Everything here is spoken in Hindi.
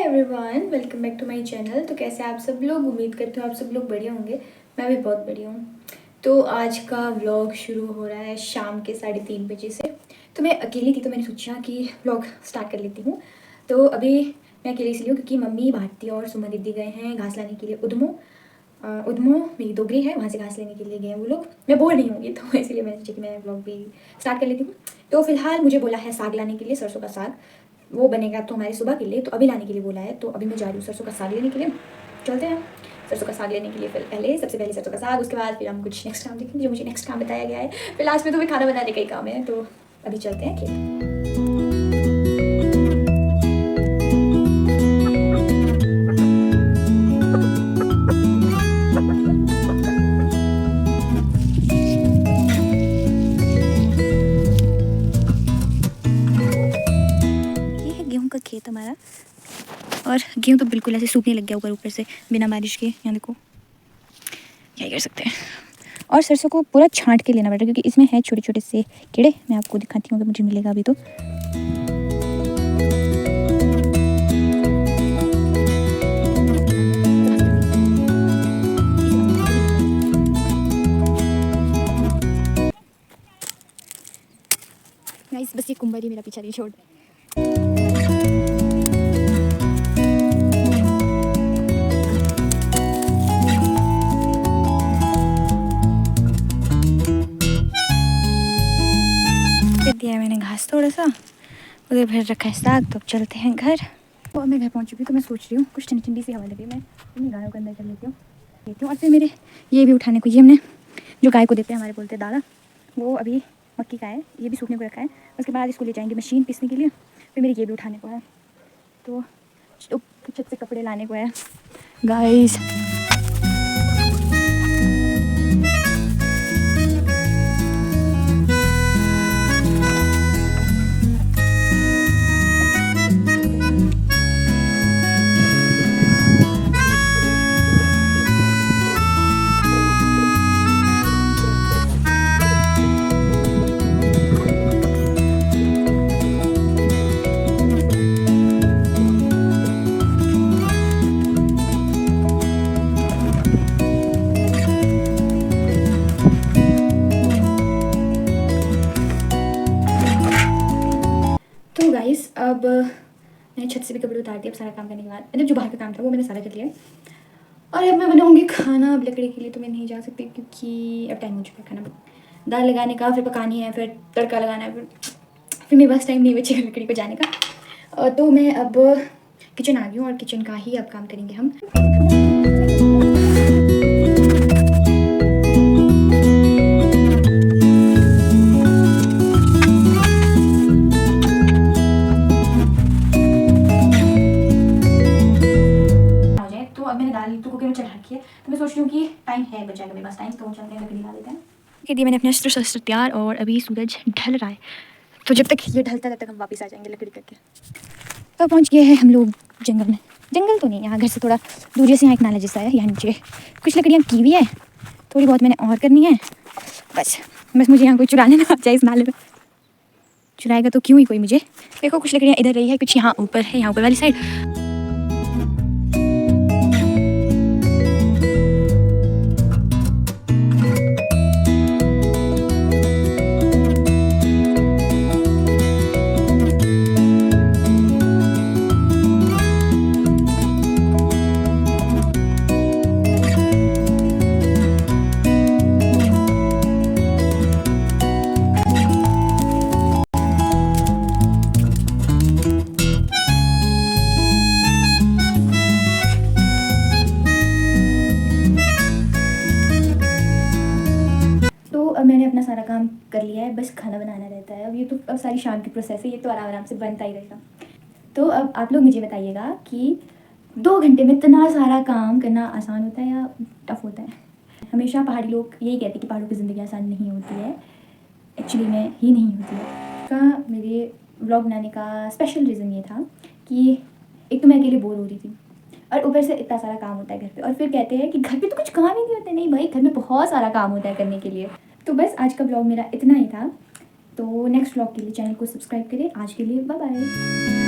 Everyone, welcome back to my channel. तो कैसे आप सब लोग? उम्मीद करते हो आप सब लोग बढ़िया होंगे। मैं भी बहुत बढ़िया हूँ। तो आज का व्लॉग शुरू हो रहा है शाम के 3:30 बजे से। तो मैं अकेली थी तो मैंने सोचा कि व्लॉग स्टार्ट कर लेती हूँ। तो अभी मैं अकेली इसलिए हूँ क्योंकि मम्मी, भारती और सुमा दीदी गए हैं घास लाने के लिए उधमो मेरी दोगरी है, वहाँ से घास लेने के लिए गए हैं वो लोग। मैं बोर नहीं होंगी तो इसलिए मैंने सोचा कि मैं व्लॉग भी स्टार्ट कर लेती हूँ। तो फिलहाल मुझे बोला है साग लाने के लिए, सरसों का साग। वो बनेगा तो हमारे सुबह के लिए, तो अभी लाने के लिए बोला है। तो अभी मैं जा रही हूँ सरसों का साग लेने के लिए। चलते हैं सरसों का साग लेने के लिए। फिर सबसे पहले सरसों का साग, उसके बाद फिर हम कुछ नेक्स्ट काम देखेंगे जो मुझे नेक्स्ट काम बताया गया है। फिर लास्ट में तो मैं खाना बनाने का ही काम है। तो अभी चलते हैं खेत। ये है गेहूं का खेत हमारा, और गेहूं तो बिल्कुल ऐसे सूखने लग गया ऊपर से बिना बारिश के। यहाँ देखो, क्या कर सकते हैं। और सरसों को पूरा छांट के लेना पड़ता है क्योंकि इसमें है छोटे छोटे से कीड़े। मैं आपको दिखाती हूँ अगर मुझे मिलेगा अभी तो। गाइस बस ये कुंबर ही मेरा पीछा नहीं छोड़। दिया मैंने घास थोड़ा सा, उधर भर रखा है साग। तो अब चलते हैं घर। तो मैं घर पहुंच चुकी हूँ। तो मैं सोच रही हूँ कुछ ठंडी ठंडी सी हवा लगी, मैं अपनी गायों को अंदर कर लेती हूँ। और फिर मेरे ये भी उठाने को, ये हमने जो गाय को देते हैं, हमारे बोलते हैं दाना, वो अभी मक्की का है, ये भी सूखने को रखा है। उसके बाद इसको ले जाएंगे मशीन पीसने के लिए। फिर मेरे ये भी उठाने को है। तो छत से कपड़े लाने को है गाइस। तो गाइस अब मैंने छत से भी कपड़े उतार दिए। अब सारा काम करने के बाद, मतलब जो बाहर का काम था वो मैंने सारा कर लिया है। और अब मैं बनाऊंगी खाना। अब लकड़ी के लिए तो मैं नहीं जा सकती क्योंकि अब टाइम हो चुका है खाना दाल लगाने का, फिर पकानी है, फिर तड़का लगाना है, फिर मेरे पास टाइम नहीं बचेगा लकड़ी को जाने का। तो मैं अब किचन आ गई हूँ और किचन का ही अब काम करेंगे हम। दाल तो कुकर में चढ़ा रखी है। तो मैं सोच रही हूँ कि टाइम है, बच जाएगा मेरे पास टाइम। तो चलते हैं लकड़ी ला लेते हैं। के दिए मैंने अपने अस्त्र शस्त्र तैयार, और अभी सूरज ढल रहा है। तो जब तक ये ढलता है तब तक हम वापस आ जाएंगे लकड़ी करके। तो पहुँच गए हैं हम लोग जंगल में। जंगल तो नहीं, यहाँ घर से थोड़ा दूरी से यहाँ एक नाला जैसा है। यहाँ नीचे कुछ लकड़ियाँ की हुई है, थोड़ी बहुत मैंने और करनी है। बस मुझे यहाँ कोई चुराने ना आ जाए इस नाले में। चुराएगा तो क्यों ही कोई मुझे। देखो कुछ लकड़ियाँ इधर रही है, कुछ यहाँ ऊपर है, यहाँ ऊपर वाली साइड। अब मैंने अपना सारा काम कर लिया है, बस खाना बनाना रहता है। अब ये तो अब सारी शाम की प्रोसेस है, ये तो आराम से बनता ही रहेगा। तो अब आप लोग मुझे बताइएगा कि 2 घंटे में इतना सारा काम करना आसान होता है या टफ होता है। हमेशा पहाड़ी लोग यही कहते हैं कि पहाड़ों की ज़िंदगी आसान नहीं होती है। एक्चुअली में ही नहीं होती है। का मेरे व्लॉग बनाने का स्पेशल रीज़न ये था कि एक तो मैं अकेले बोर हो रही थी, और ऊपर से इतना सारा काम होता है घर पे। और फिर कहते हैं कि घर पे तो कुछ काम ही नहीं होता। नहीं भाई, घर में बहुत सारा काम होता है करने के लिए। तो बस आज का व्लॉग मेरा इतना ही था। तो नेक्स्ट व्लॉग के लिए चैनल को सब्सक्राइब करें। आज के लिए बाय बाय।